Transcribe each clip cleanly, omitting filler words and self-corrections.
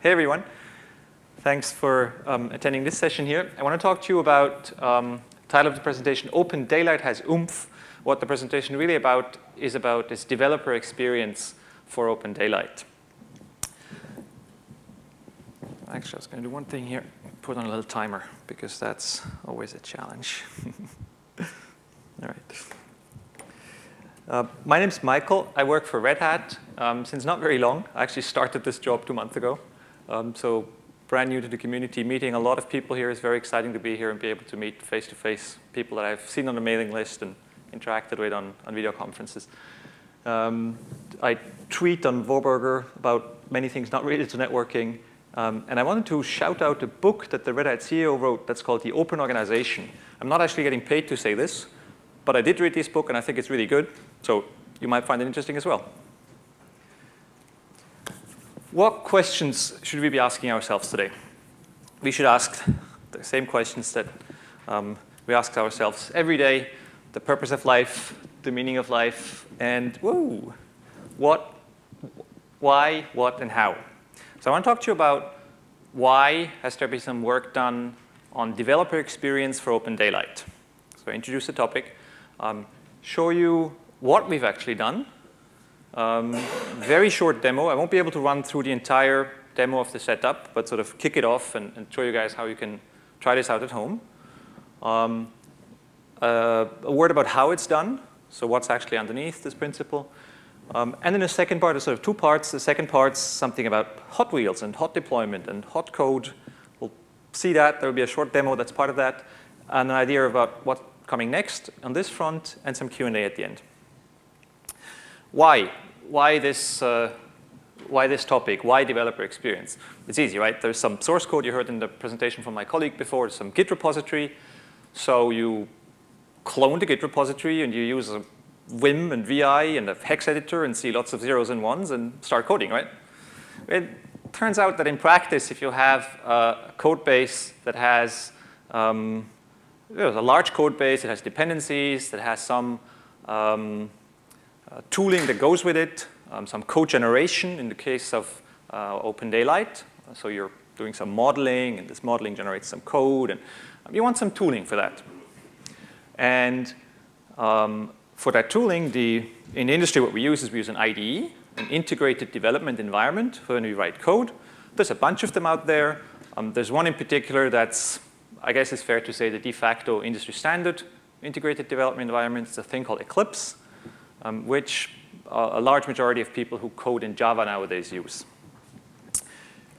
Hey everyone, thanks for attending this session here. I want to talk to you about title of the presentation, OpenDaylight has Oomph. What the presentation really is about this developer experience for OpenDaylight. Actually, I was going to do one thing here, put on a little timer, because that's always a challenge. All right. My name's Michael. I work for Red Hat since not very long. I actually started this job 2 months ago. So brand new to the community, meeting a lot of people here is very exciting to be here and be able to meet face-to-face people that I've seen on the mailing list and interacted with on video conferences. I tweet on Vorburger about many things not related to networking. And I wanted to shout out a book that the Red Hat CEO wrote that's called The Open Organization. I'm not actually getting paid to say this, but I did read this book and I think it's really good. So you might find it interesting as well. What questions should we be asking ourselves today? We should ask the same questions that we ask ourselves every day: the purpose of life, the meaning of life, and what, why, what, and how. So I want to talk to you about why has there been some work done on developer experience for OpenDaylight. So introduce the topic, show you what we've actually done. Very short demo. I won't be able to run through the entire demo of the setup, but sort of kick it off and show you guys how you can try this out at home. A word about how it's done, so what's actually underneath this principle. And then the second part is sort of 2 parts. The second part's something about hot wheels and hot deployment and hot code. We'll see that. There will be a short demo that's part of that, and an idea about what's coming next on this front, and some Q&A at the end. Why? Why this topic? Why developer experience? It's easy, right? There's some source code you heard in the presentation from my colleague before. There's some Git repository. So you clone the Git repository and you use a Vim and VI and a hex editor and see lots of zeros and ones and start coding, right? It turns out that in practice, if you have a code base that has a large code base, it has dependencies, that has some tooling that goes with it, some code generation in the case of OpenDaylight. So you're doing some modeling, and this modeling generates some code, and you want some tooling for that. And for that tooling, in the industry, what we use is we use an IDE, an integrated development environment for when we write code. There's a bunch of them out there. There's one in particular that's, I guess it's fair to say, the de facto industry standard integrated development environment. It's a thing called Eclipse, which a large majority of people who code in Java nowadays use.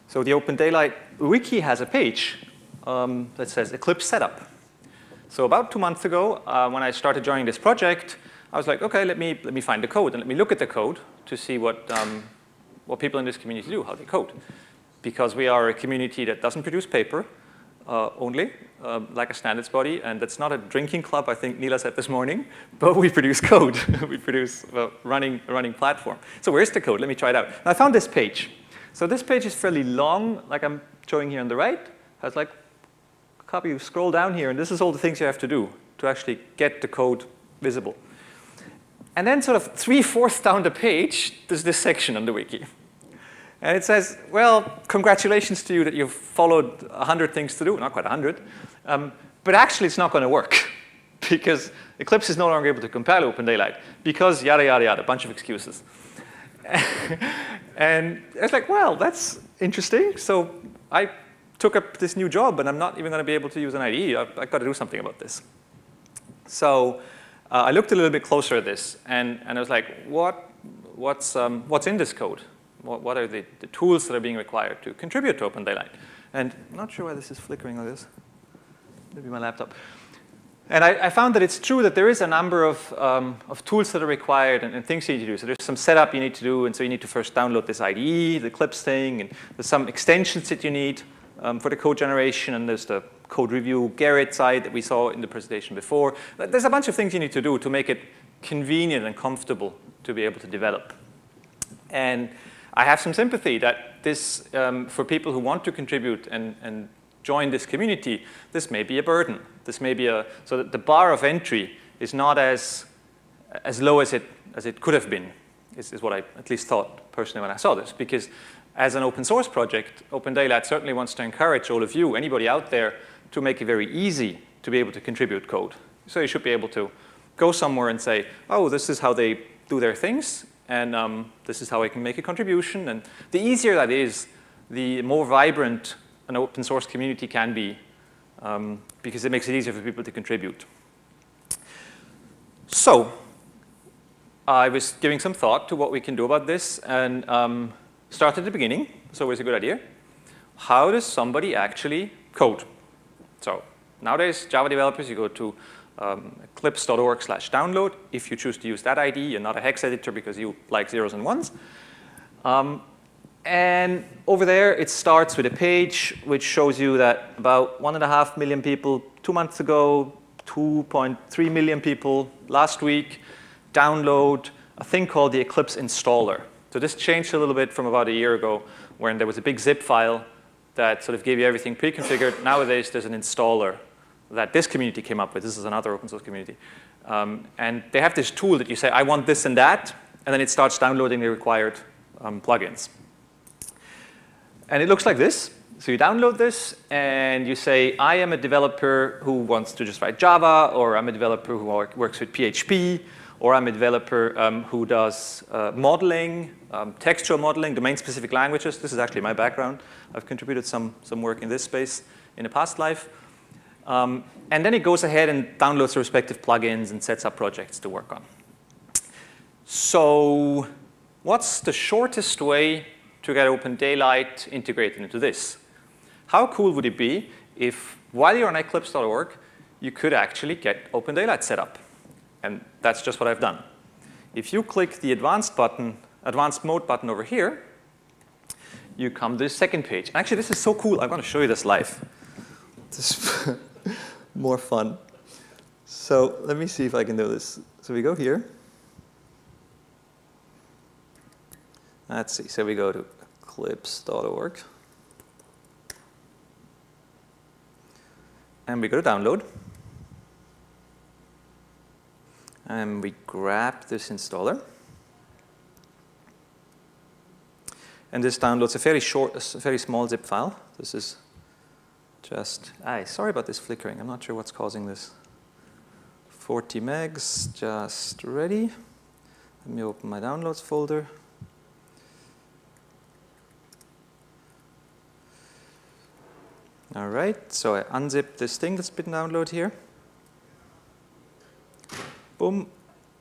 So the OpenDaylight wiki has a page that says Eclipse Setup. So about 2 months ago, when I started joining this project, I was like, OK, let me find the code, and let me look at the code to see what people in this community do, how they code. Because we are a community that doesn't produce paper only, like a standards body, and that's not a drinking club, I think Neela said this morning, but we produce code. We produce a running platform. So where's the code? Let me try it out. And I found this page. So this page is fairly long, like I'm showing here on the right. Has like a copy. You scroll down here, and this is all the things you have to do to actually get the code visible. And then sort of 3/4 down the page, there's this section on the wiki. And it says, well, congratulations to you that you've followed 100 things to do. Not quite 100. But actually, it's not going to work, because Eclipse is no longer able to compile OpenDaylight, because yada, yada, yada, a bunch of excuses. And it's like, well, that's interesting. So I took up this new job, and I'm not even going to be able to use an IDE. I've got to do something about this. So I looked a little bit closer at this, and I was like, what's in this code? What are the tools that are being required to contribute to OpenDaylight? And I'm not sure why this is flickering like this. Maybe my laptop. And I found that it's true that there is a number of tools that are required and things you need to do. So there's some setup you need to do, and so you need to first download this IDE, the Eclipse thing, and there's some extensions that you need for the code generation, and there's the code review Garrett side that we saw in the presentation before. There's a bunch of things you need to do to make it convenient and comfortable to be able to develop. And I have some sympathy that this, for people who want to contribute and join this community, this may be a burden. This may be so that the bar of entry is not as low as it could have been, is what I at least thought personally when I saw this. Because as an open source project, OpenDaylight certainly wants to encourage all of you, anybody out there, to make it very easy to be able to contribute code. So you should be able to go somewhere and say, oh, this is how they do their things, and this is how I can make a contribution. And the easier that is, the more vibrant an open source community can be, because it makes it easier for people to contribute. So I was giving some thought to what we can do about this, and start at the beginning. It's always a good idea. How does somebody actually code? So nowadays, Java developers, you go to eclipse.org/download. If you choose to use that ID, you're not a hex editor because you like zeros and ones. And over there, it starts with a page which shows you that about 1.5 million people 2 months ago, 2.3 million people last week, download a thing called the Eclipse installer. So this changed a little bit from about a year ago, when there was a big zip file that sort of gave you everything pre-configured. Nowadays, there's an installer that this community came up with. This is another open source community. And they have this tool that you say, I want this and that, and then it starts downloading the required plugins. And it looks like this. So you download this, and you say, I am a developer who wants to just write Java, or I'm a developer who works with PHP, or I'm a developer who does modeling, textual modeling, domain-specific languages. This is actually my background. I've contributed some work in this space in a past life. And then it goes ahead and downloads the respective plugins and sets up projects to work on. So what's the shortest way to get OpenDaylight integrated into this? How cool would it be if, while you're on eclipse.org, you could actually get OpenDaylight set up? And that's just what I've done. If you click the advanced mode button over here, you come to the second page. Actually, this is so cool. I want to show you this live. This is more fun. So let me see if I can do this. So we go here. Let's see. So we go to eclipse.org. And we go to download. And we grab this installer. And this downloads a very small zip file. This is just, sorry about this flickering. I'm not sure what's causing this. 40 megs, just ready. Let me open my downloads folder. All right, so I unzip this thing that's been downloaded here. Boom,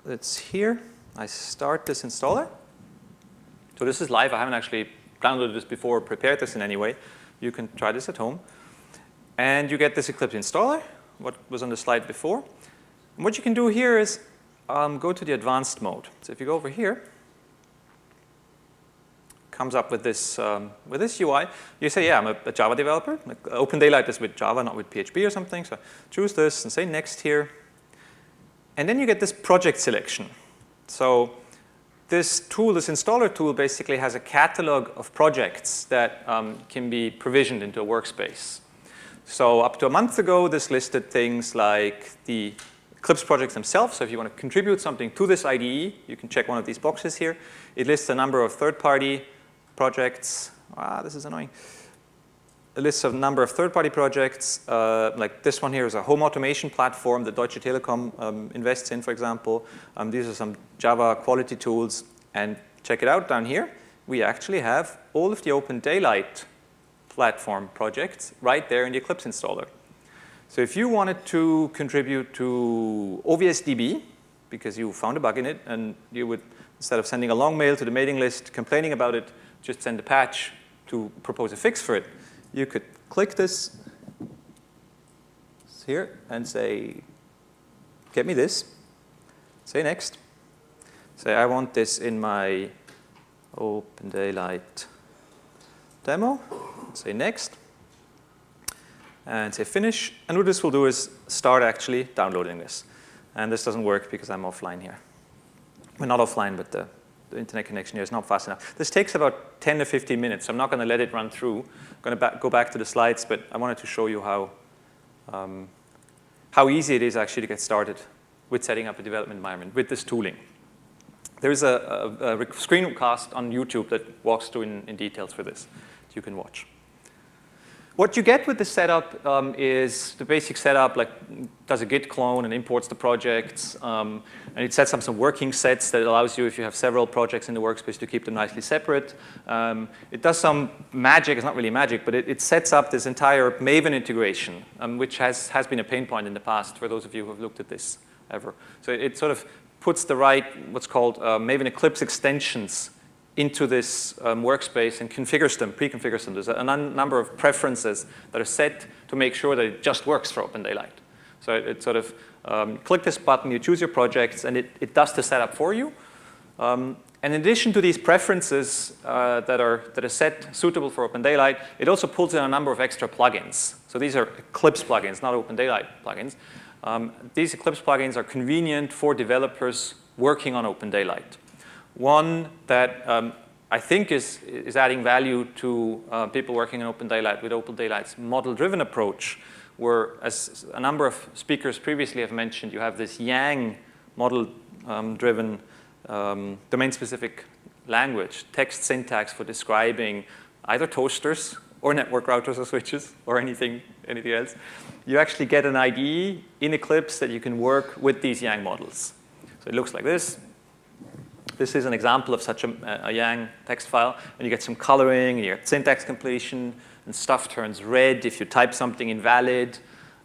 it's here. I start this installer. So this is live. I haven't actually downloaded this before or prepared this in any way. You can try this at home. And you get this Eclipse installer, what was on the slide before. And what you can do here is go to the advanced mode. So if you go over here, comes up with this UI. You say, yeah, I'm a Java developer. Like, OpenDaylight is with Java, not with PHP or something. So choose this and say next here. And then you get this project selection. So this tool, this installer tool, basically has a catalog of projects that can be provisioned into a workspace. So up to a month ago, this listed things like the Eclipse projects themselves. So if you want to contribute something to this IDE, you can check one of these boxes here. It lists a number of third-party projects. This is annoying. It lists a number of third-party projects. Like this one here is a home automation platform that Deutsche Telekom invests in, for example. These are some Java quality tools. And check it out down here. We actually have all of the OpenDaylight platform projects right there in the Eclipse installer. So if you wanted to contribute to OVSDB, because you found a bug in it, and you would, instead of sending a long mail to the mailing list complaining about it, just send a patch to propose a fix for it, you could click this here and say, get me this. Say next. Say, I want this in my OpenDaylight demo. Say next. And say finish. And what this will do is start actually downloading this. And this doesn't work because I'm offline here. Well, not offline, but the internet connection here is not fast enough. This takes about 10 to 15 minutes. So I'm not going to let it run through. I'm going to go back to the slides, but I wanted to show you how easy it is actually to get started with setting up a development environment with this tooling. There's a screencast on YouTube that walks through in details for this that you can watch. What you get with the setup is the basic setup, like does a git clone and imports the projects. And it sets up some working sets that allows you, if you have several projects in the workspace, to keep them nicely separate. It does some magic. It's not really magic, but it sets up this entire Maven integration, which has been a pain point in the past for those of you who have looked at this ever. So it sort of puts the right, what's called Maven Eclipse extensions into this workspace and configures them, pre-configures them. There's a number of preferences that are set to make sure that it just works for OpenDaylight. So it sort of, click this button, you choose your projects, and it does the setup for you. And in addition to these preferences that are set suitable for OpenDaylight, it also pulls in a number of extra plugins. So these are Eclipse plugins, not OpenDaylight plugins. These Eclipse plugins are convenient for developers working on OpenDaylight. One that I think is adding value to people working on OpenDaylight with OpenDaylight's model-driven approach, where, as a number of speakers previously have mentioned, you have this Yang model-driven domain-specific language, text syntax for describing either toasters or network routers or switches or anything else. You actually get an IDE in Eclipse that you can work with these Yang models. So it looks like this. This is an example of such a Yang text file, and you get some coloring, and you get syntax completion, and stuff turns red if you type something invalid.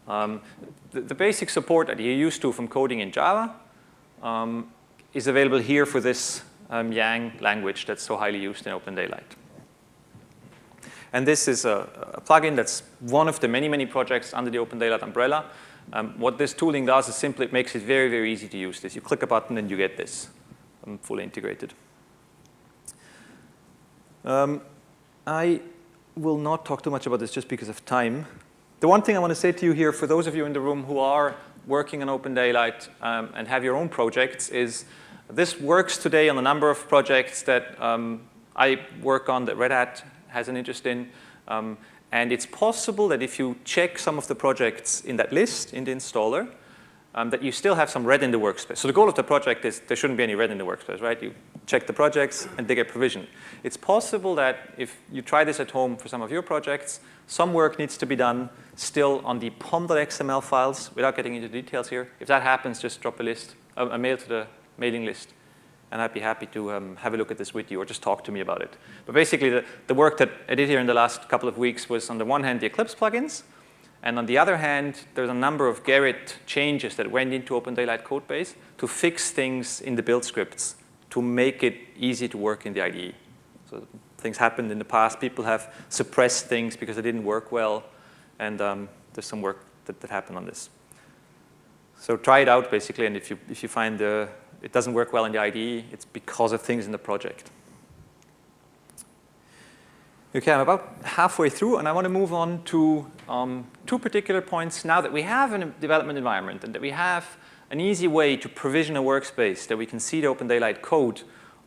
The basic support that you're used to from coding in Java is available here for this Yang language that's so highly used in OpenDaylight. And this is a plugin that's one of the many, many projects under the OpenDaylight umbrella. What this tooling does is simply it makes it very, very easy to use this. You click a button and you get this. Fully integrated. I will not talk too much about this just because of time. The one thing I want to say to you here, for those of you in the room who are working on OpenDaylight and have your own projects, is this works today on a number of projects that I work on that Red Hat has an interest in. And it's possible that if you check some of the projects in that list in the installer, that you still have some red in the workspace. So the goal of the project is there shouldn't be any red in the workspace, right? You check the projects and they get provisioned. It's possible that if you try this at home for some of your projects, some work needs to be done still on the pom.xml files without getting into details here. If that happens, just drop a mail to the mailing list, and I'd be happy to have a look at this with you or just talk to me about it. But basically, the work that I did here in the last couple of weeks was, on the one hand, the Eclipse plugins. And on the other hand, there's a number of Gerrit changes that went into OpenDaylight codebase to fix things in the build scripts to make it easy to work in the IDE. So things happened in the past. People have suppressed things because they didn't work well. And there's some work that happened on this. So try it out, basically. And if you find it doesn't work well in the IDE, it's because of things in the project. Okay, I'm about halfway through, and I want to move on to two particular points now that we have a development environment and that we have an easy way to provision a workspace that we can see the OpenDaylight code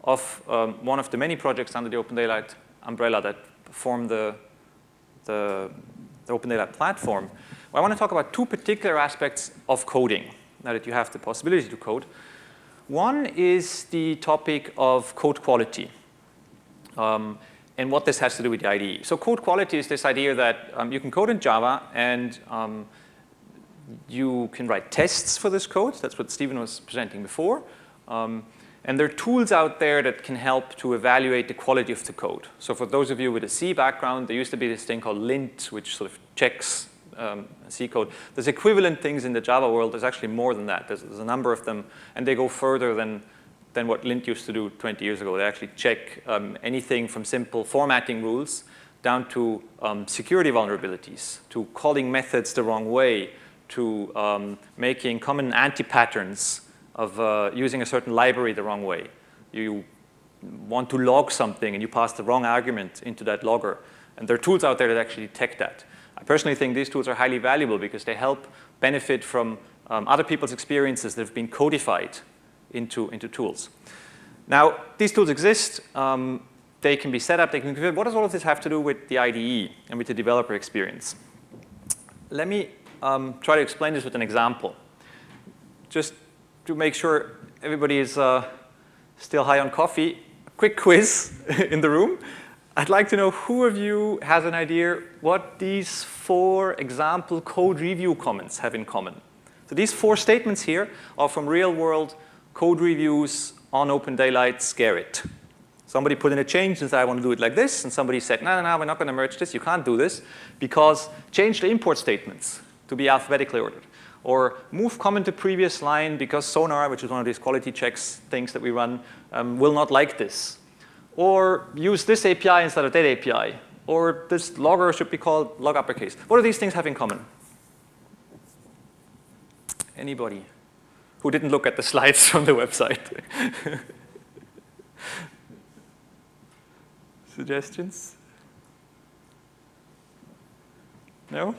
of one of the many projects under the OpenDaylight umbrella that form the OpenDaylight platform. Well, I want to talk about two particular aspects of coding now that you have the possibility to code. One is the topic of code quality. And what this has to do with the IDE. So code quality is this idea that you can code in Java and you can write tests for this code. That's what Stephen was presenting before. And there are tools out there that can help to evaluate the quality of the code. So for those of you with a C background, there used to be this thing called lint, which sort of checks C code. There's equivalent things in the Java world. There's actually more than that. There's a number of them, and they go further than what lint used to do 20 years ago. They actually check anything from simple formatting rules down to security vulnerabilities, to calling methods the wrong way, to making common anti-patterns of using a certain library the wrong way. You want to log something and you pass the wrong argument into that logger. And there are tools out there that actually detect that. I personally think these tools are highly valuable because they help benefit from other people's experiences that have been codified into tools. Now, these tools exist. They can be set up. They can configured. What does all of this have to do with the IDE and with the developer experience? Let me try to explain this with an example, just to make sure everybody is still high on coffee. Quick quiz in the room. I'd like to know who of you has an idea what these 4 example code review comments have in common. So these 4 statements here are from real-world code reviews on OpenDaylight Gerrit. Somebody put in a change and said, I want to do it like this. And somebody said, no, we're not going to merge this. You can't do this because change the import statements to be alphabetically ordered. Or move comment to previous line because Sonar, which is one of these quality checks things that we run, will not like this. Or use this API instead of that API. Or this logger should be called log uppercase. What do these things have in common? Anybody who didn't look at the slides from the website? Suggestions? No?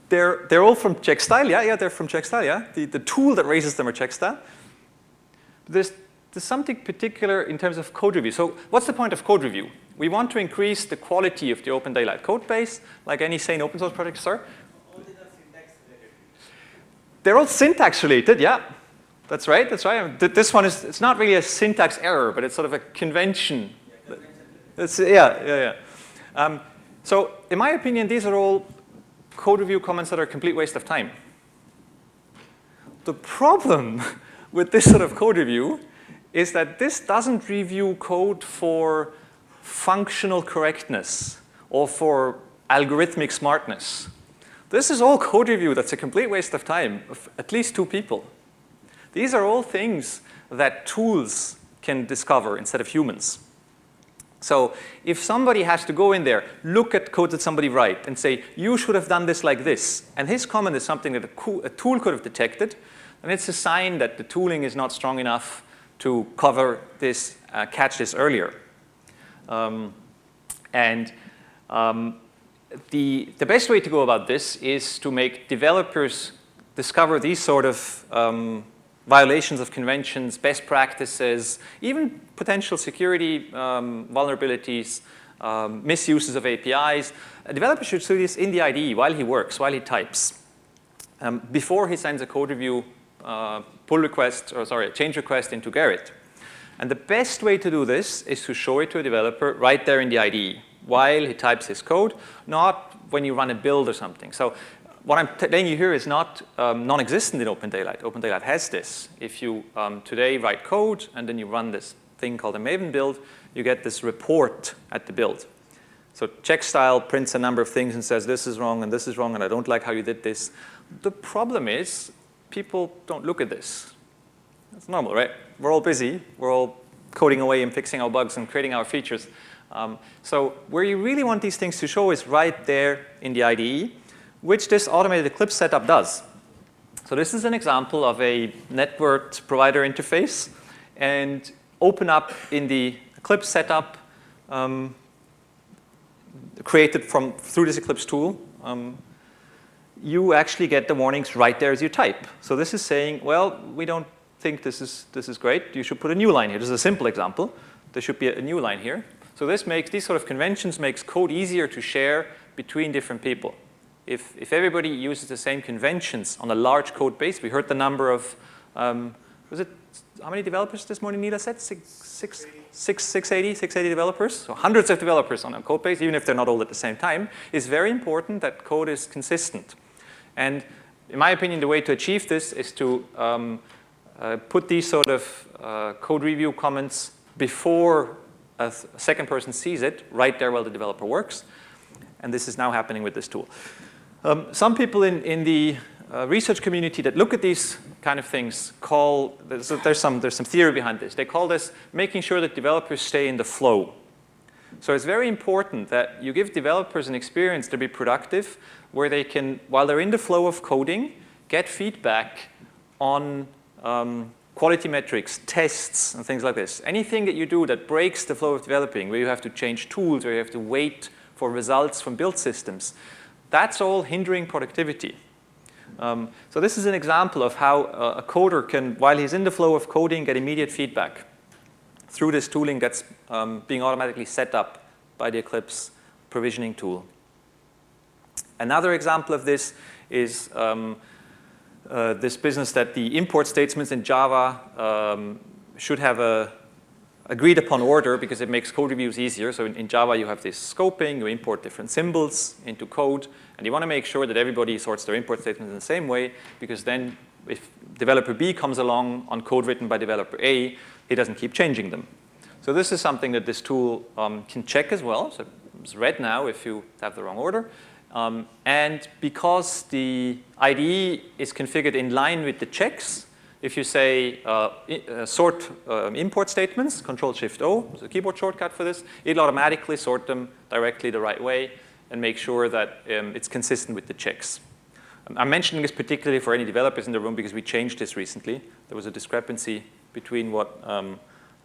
They're all from Checkstyle, yeah, they're from Checkstyle, yeah. The tool that raises them are Checkstyle. There's something particular in terms of code review. So what's the point of code review? We want to increase the quality of the OpenDaylight code base, like any sane open source project, sir. They're all syntax related, yeah. That's right, that's right. This one is, it's not really a syntax error, but it's sort of a convention. Yeah. So in my opinion, these are all code review comments that are a complete waste of time. The problem with this sort of code review is that this doesn't review code for functional correctness or for algorithmic smartness. This is all code review that's a complete waste of time of at least 2 people. These are all things that tools can discover instead of humans. So if somebody has to go in there, look at code that somebody write and say, you should have done this like this, and his comment is something that a tool could have detected, and it's a sign that the tooling is not strong enough to cover this, catch this earlier. The best way to go about this is to make developers discover these sort of violations of conventions, best practices, even potential security vulnerabilities, misuses of APIs. A developer should do this in the IDE while he works, while he types, before he sends a code review pull request, or sorry, a change request into Gerrit. And the best way to do this is to show it to a developer right there in the IDE while he types his code, not when you run a build or something. So what I'm telling you here is not non-existent in OpenDaylight. OpenDaylight has this. If you today write code and then you run this thing called a Maven build, you get this report at the build. So Checkstyle prints a number of things and says this is wrong and this is wrong and I don't like how you did this. The problem is people don't look at this. That's normal, right? We're all busy. We're all coding away and fixing our bugs and creating our features. So where you really want these things to show is right there in the IDE, which this automated Eclipse setup does. So this is an example of a networked provider interface. And open up in the Eclipse setup created through this Eclipse tool, you actually get the warnings right there as you type. So this is saying, well, we don't think this is great. You should put a new line here. This is a simple example. There should be a new line here. So this makes, these sort of conventions makes code easier to share between different people. If everybody uses the same conventions on a large code base, we heard the number of, was it, how many developers this morning Nila said? 680 developers, so hundreds of developers on a code base, even if they're not all at the same time, it's very important that code is consistent. And in my opinion, the way to achieve this is to put these sort of code review comments before a second person sees it, right there while the developer works. And this is now happening with this tool. Some people in the research community that look at these kind of things call, there's some theory behind this. They call this making sure that developers stay in the flow. So it's very important that you give developers an experience to be productive where they can, while they're in the flow of coding, get feedback on quality metrics, tests, and things like this. Anything that you do that breaks the flow of developing, where you have to change tools, or you have to wait for results from build systems, that's all hindering productivity. So this is an example of how a coder can, while he's in the flow of coding, get immediate feedback through this tooling that's being automatically set up by the Eclipse provisioning tool. Another example of this is this business that the import statements in Java should have a agreed upon order because it makes code reviews easier. So in Java, you have this scoping, you import different symbols into code, and you want to make sure that everybody sorts their import statements in the same way, because then if developer B comes along on code written by developer A, he doesn't keep changing them. So this is something that this tool can check as well. So it's red now if you have the wrong order. And because the IDE is configured in line with the checks, if you say sort import statements, Control-Shift-O, is a keyboard shortcut for this, it'll automatically sort them directly the right way and make sure that it's consistent with the checks. I'm mentioning this particularly for any developers in the room because we changed this recently. There was a discrepancy between what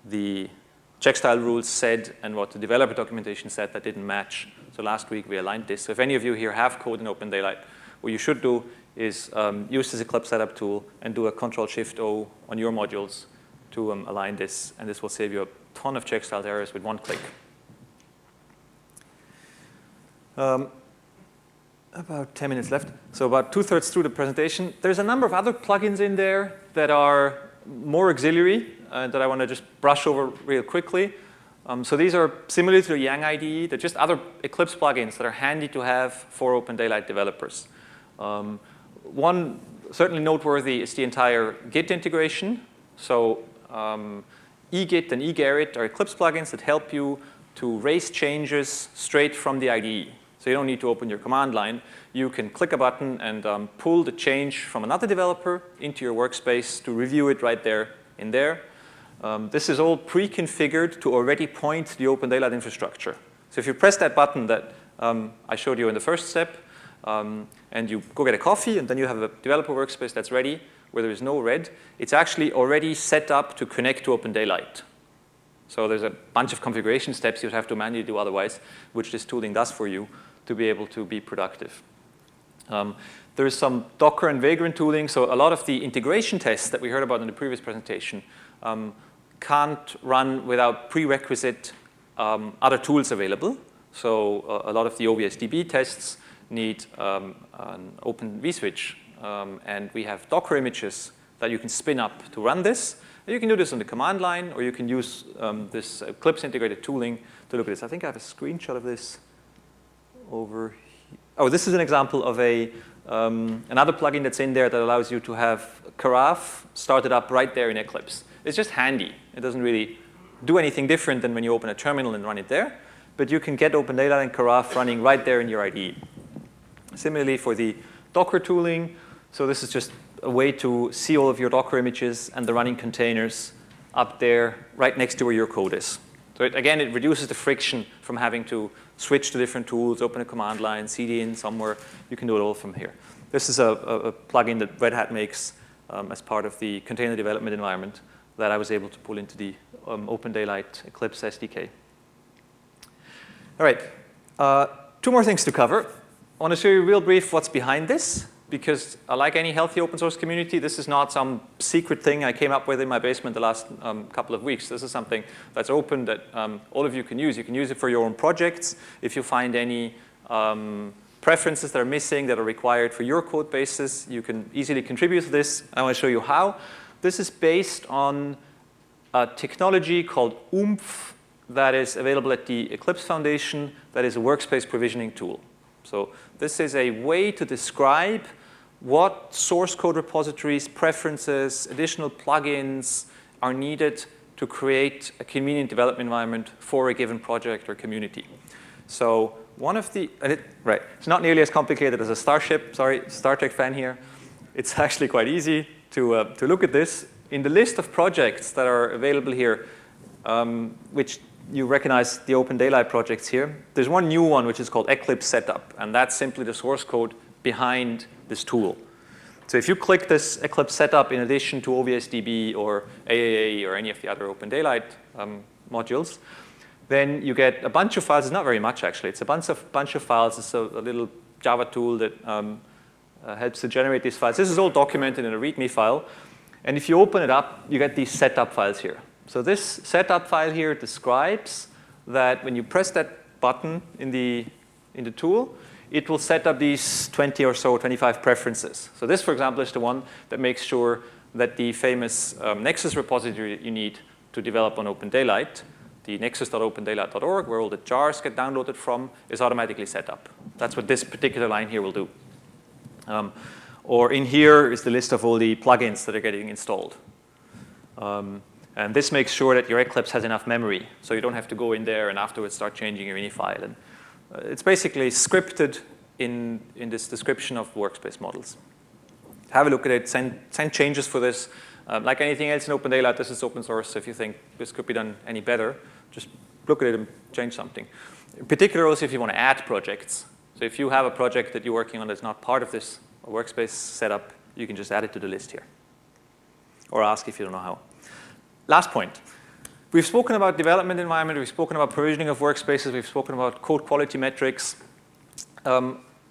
the check style rules said and what the developer documentation said that didn't match. So last week we aligned this. So if any of you here have code in OpenDaylight, what you should do is use this Eclipse Setup tool and do a Control-Shift-O on your modules to align this, and this will save you a ton of check style errors with one click. About 10 minutes left. So about 2/3 through the presentation. There's a number of other plugins in there that are more auxiliary that I want to just brush over real quickly. So these are similar to the Yang IDE. They're just other Eclipse plugins that are handy to have for OpenDaylight developers. One certainly noteworthy is the entire Git integration. So eGit and eGarret are Eclipse plugins that help you to raise changes straight from the IDE. So you don't need to open your command line. You can click a button and pull the change from another developer into your workspace to review it right there in there. This is all pre-configured to already point to the OpenDaylight infrastructure. So if you press that button that I showed you in the first step, and you go get a coffee, and then you have a developer workspace that's ready, where there is no red, it's actually already set up to connect to OpenDaylight. So there's a bunch of configuration steps you'd have to manually do otherwise, which this tooling does for you to be able to be productive. There is some Docker and Vagrant tooling. So a lot of the integration tests that we heard about in the previous presentation can't run without prerequisite other tools available. So a lot of the OVSDB tests need an open vSwitch. And we have Docker images that you can spin up to run this. You can do this on the command line, or you can use this Eclipse integrated tooling to look at this. I think I have a screenshot of this over here. Oh, this is an example of another plugin that's in there that allows you to have carafe started up right there in Eclipse. It's just handy. It doesn't really do anything different than when you open a terminal and run it there. But you can get OpenDaylight and carafe running right there in your IDE. Similarly for the Docker tooling, so this is just a way to see all of your Docker images and the running containers up there right next to where your code is. So again, it reduces the friction from having to switch to different tools, open a command line, cd in somewhere. You can do it all from here. This is a plugin that Red Hat makes as part of the container development environment that I was able to pull into the OpenDaylight Eclipse SDK. All right, 2 more things to cover. I want to show you real brief what's behind this, because like any healthy open source community, this is not some secret thing I came up with in my basement the last couple of weeks. This is something that's open that all of you can use. You can use it for your own projects. If you find any preferences that are missing that are required for your code bases, you can easily contribute to this. I want to show you how. This is based on a technology called Oomph that is available at the Eclipse Foundation that is a workspace provisioning tool. So this is a way to describe what source code repositories, preferences, additional plugins are needed to create a convenient development environment for a given project or community. So one of the, right, it's not nearly as complicated as a Starship, sorry, Star Trek fan here. It's actually quite easy to look at this. In the list of projects that are available here, which you recognize the OpenDaylight projects here. There's one new one which is called Eclipse Setup, and that's simply the source code behind this tool. So if you click this Eclipse Setup in addition to OVSDB or AAA or any of the other OpenDaylight modules, then you get a bunch of files. It's not very much, actually. It's a bunch of files. It's a little Java tool that helps to generate these files. This is all documented in a README file. And if you open it up, you get these setup files here. So this setup file here describes that when you press that button in the tool, it will set up these 20 or so, 25 preferences. So this, for example, is the one that makes sure that the famous Nexus repository you need to develop on OpenDaylight, the nexus.opendaylight.org, where all the jars get downloaded from, is automatically set up. That's what this particular line here will do. Or in here is the list of all the plugins that are getting installed. And this makes sure that your Eclipse has enough memory, so you don't have to go in there and afterwards start changing your ini file. And it's basically scripted in this description of Workspace models. Have a look at it, send changes for this. Like anything else in OpenDaylight, this is open source, so if you think this could be done any better, just look at it and change something. In particular, also if you want to add projects. So if you have a project that you're working on that's not part of this Workspace setup, you can just add it to the list here. Or ask if you don't know how. Last point. We've spoken about development environment, we've spoken about provisioning of workspaces, we've spoken about code quality metrics.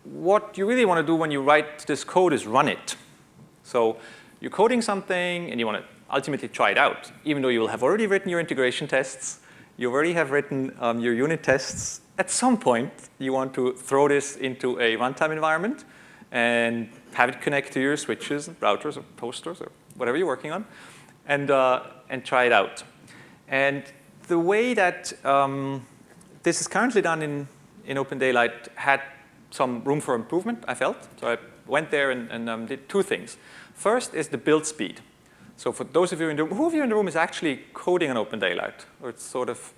What you really want to do when you write this code is run it. So you're coding something and you want to ultimately try it out, even though you will have already written your integration tests, you already have written your unit tests. At some point, you want to throw this into a runtime environment and have it connect to your switches, routers, or posters, or whatever you're working on, and try it out. And the way that this is currently done in OpenDaylight had some room for improvement, I felt. So I went there and did two things. First is the build speed. So for those of you in the room, who of you in the room is actually coding on OpenDaylight? Or it's sort of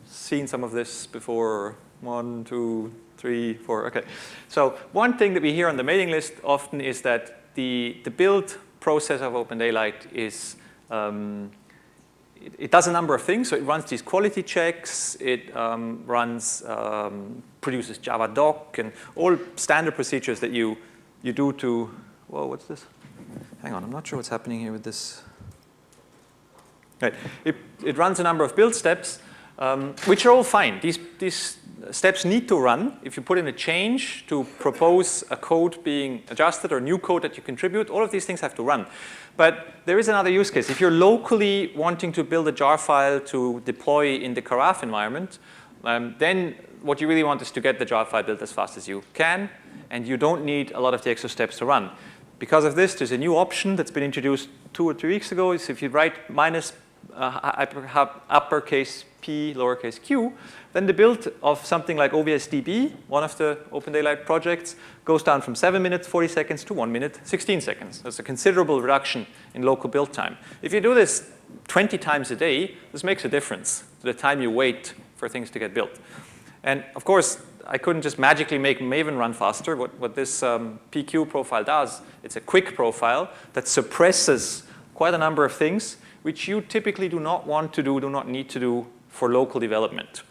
seen some of this before? 1, 2, 3, 4, okay. So one thing that we hear on the mailing list often is that the build process of OpenDaylight is, it does a number of things. So it runs these quality checks, it produces Java doc, and all standard procedures that you do to, whoa, what's this? Hang on, I'm not sure what's happening here with this. Right. It runs a number of build steps, which are all fine. These steps need to run. If you put in a change to propose a code being adjusted or new code that you contribute, all of these things have to run. But there is another use case. If you're locally wanting to build a jar file to deploy in the carafe environment, then what you really want is to get the jar file built as fast as you can, and you don't need a lot of the extra steps to run. Because of this, there's a new option that's been introduced 2 or 3 weeks ago. Is if you write minus uppercase p, lowercase q, then the build of something like OVSDB, one of the OpenDaylight projects, goes down from 7 minutes, 40 seconds to 1 minute, 16 seconds. That's a considerable reduction in local build time. If you do this 20 times a day, this makes a difference to the time you wait for things to get built. And of course, I couldn't just magically make Maven run faster. What this PQ profile does, it's a quick profile that suppresses quite a number of things which you typically do not want to do, do not need to do for local development.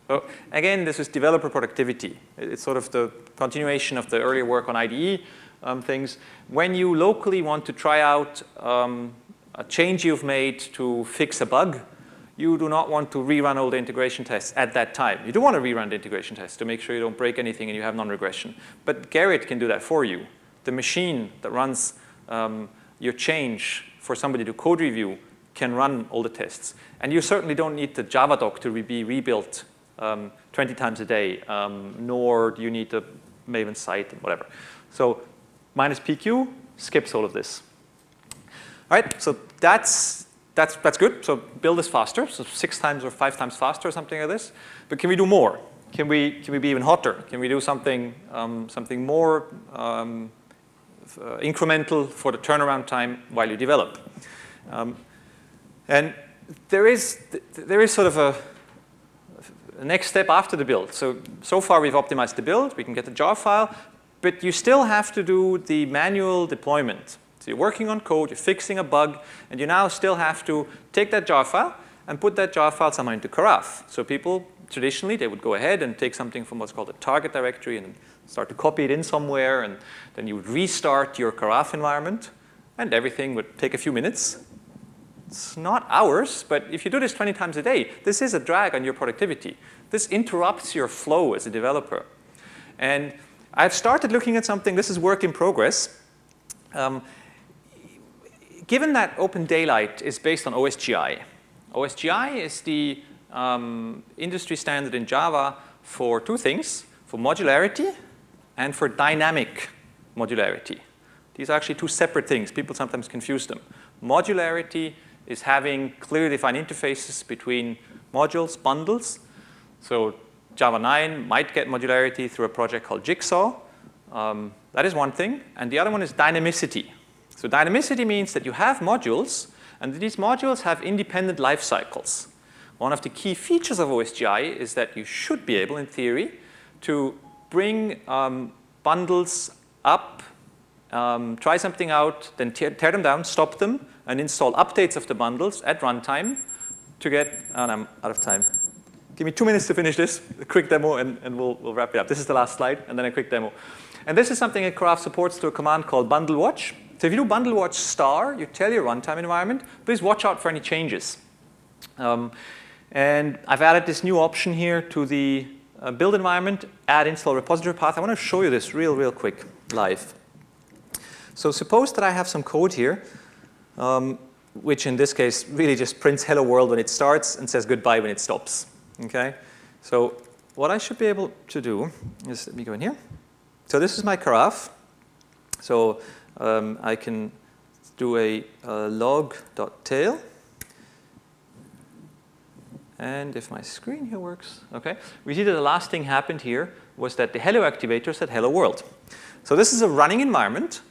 So again, this is developer productivity. It's sort of the continuation of the earlier work on IDE things. When you locally want to try out a change you've made to fix a bug, you do not want to rerun all the integration tests at that time. You do want to rerun the integration tests to make sure you don't break anything and you have non-regression. But Gerrit can do that for you. The machine that runs your change for somebody to code review can run all the tests. And you certainly don't need the Java doc to be rebuilt 20 times a day, nor do you need the Maven site and whatever. So minus PQ skips all of this. All right, so that's good. So build is faster, so 6 times or 5 times faster or something like this. But can we do more? Can we be even hotter? Can we do something more incremental for the turnaround time while you develop? And there is sort of a next step after the build. So far we've optimized the build. We can get the jar file, but you still have to do the manual deployment. So you're working on code, you're fixing a bug, and you now still have to take that jar file and put that jar file somehow into carafe. So people, traditionally, they would go ahead and take something from what's called a target directory and start to copy it in somewhere, and then you would restart your carafe environment, and everything would take a few minutes. It's not hours, but if you do this 20 times a day, this is a drag on your productivity. This interrupts your flow as a developer. And I've started looking at something, this is work in progress. Given that OpenDaylight is based on OSGI, OSGI is the industry standard in Java for 2 things, for modularity and for dynamic modularity. These are actually 2 separate things. People sometimes confuse them. Modularity is having clearly defined interfaces between modules, bundles. So Java 9 might get modularity through a project called Jigsaw. That is one thing. And the other one is dynamicity. So dynamicity means that you have modules, and these modules have independent life cycles. One of the key features of OSGI is that you should be able, in theory, to bring bundles up, try something out, then tear them down, stop them, and install updates of the bundles at runtime to get, and I'm out of time. Give me 2 minutes to finish this, a quick demo, and we'll wrap it up. This is the last slide, and then a quick demo. And this is something that carafe supports through a command called bundle watch. So if you do bundle watch star, you tell your runtime environment, please watch out for any changes. And I've added this new option here to the build environment, add install repository path. I want to show you this real quick live. So suppose that I have some code here, which in this case really just prints hello world when it starts and says goodbye when it stops. Okay? So what I should be able to do is, let me go in here. So this is my carafe. So I can do a log.tail. And if my screen here works, okay. We see that the last thing happened here was that the hello activator said hello world. So this is a running environment.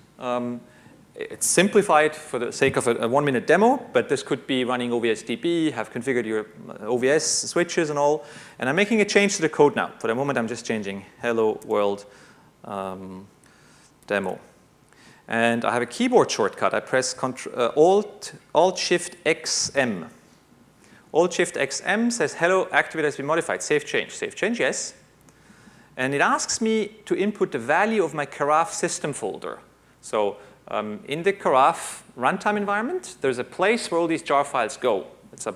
It's simplified for the sake of a 1-minute demo, but this could be running OVSDB, have configured your OVS switches and all. And I'm making a change to the code now. For the moment, I'm just changing hello world demo. And I have a keyboard shortcut. I press Alt-Shift-XM. Alt-Shift-XM says hello activator has been modified. Save change. Save change, yes. And it asks me to input the value of my carafe system folder. So in the carafe runtime environment, there's a place where all these jar files go. It's a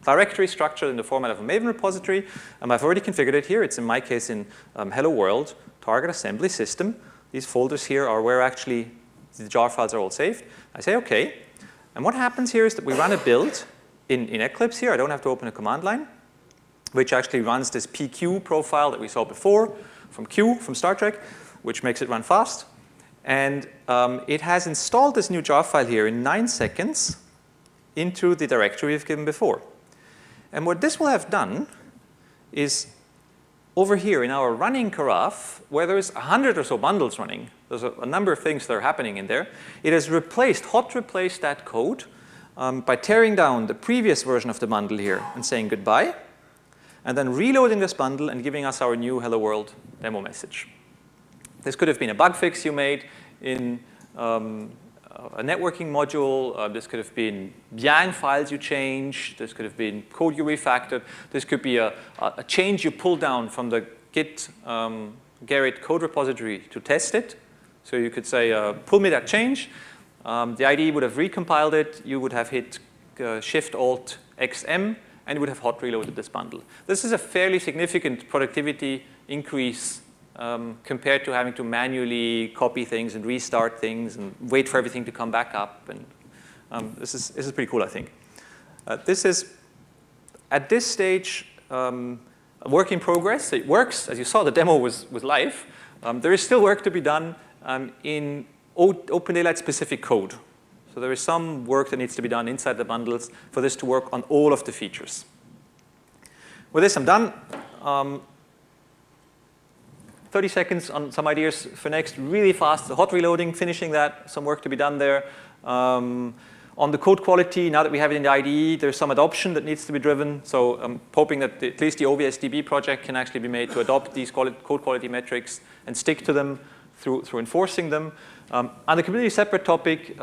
directory structured in the format of a Maven repository. I've already configured it here. It's in my case in hello world, target assembly system. These folders here are where actually the jar files are all saved. I say OK. And what happens here is that we run a build in Eclipse here. I don't have to open a command line, which actually runs this PQ profile that we saw before from Star Trek, which makes it run fast. And it has installed this new jar file here in 9 seconds into the directory we've given before. And what this will have done is over here in our running carafe, where there's 100 or so bundles running, there's a number of things that are happening in there, it has hot replaced that code by tearing down the previous version of the bundle here and saying goodbye, and then reloading this bundle and giving us our new hello world demo message. This could have been a bug fix you made in a networking module. This could have been YANG files you changed. This could have been code you refactored. This could be a change you pulled down from the Git Gerrit code repository to test it. So you could say, pull me that change. The IDE would have recompiled it. You would have hit Shift-Alt-XM, and you would have hot reloaded this bundle. This is a fairly significant productivity increase compared to having to manually copy things and restart things and wait for everything to come back up. And this is pretty cool, I think. This is, at this stage, a work in progress. It works. As you saw, the demo was live. There is still work to be done in OpenDaylight specific code. So there is some work that needs to be done inside the bundles for this to work on all of the features. With this, I'm done. 30 seconds on some ideas for next, really fast, the hot reloading, finishing that, some work to be done there. On the code quality, now that we have it in the IDE, there's some adoption that needs to be driven. So I'm hoping that at least the OVSDB project can actually be made to adopt these code quality metrics and stick to them through enforcing them. On the completely separate topic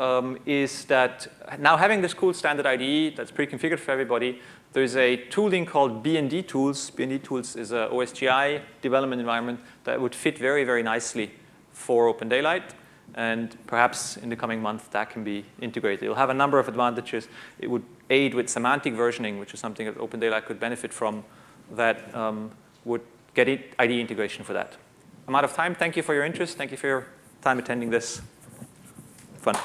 is that now having this cool standard IDE that's pre-configured for everybody, there's a tooling called BND Tools. BND Tools is an OSGI development environment that would fit very nicely for OpenDaylight. And perhaps in the coming month, that can be integrated. It'll have a number of advantages. It would aid with semantic versioning, which is something that OpenDaylight could benefit from, that would get IDE integration for that. I'm out of time. Thank you for your interest. Thank you for your time attending this. Fun.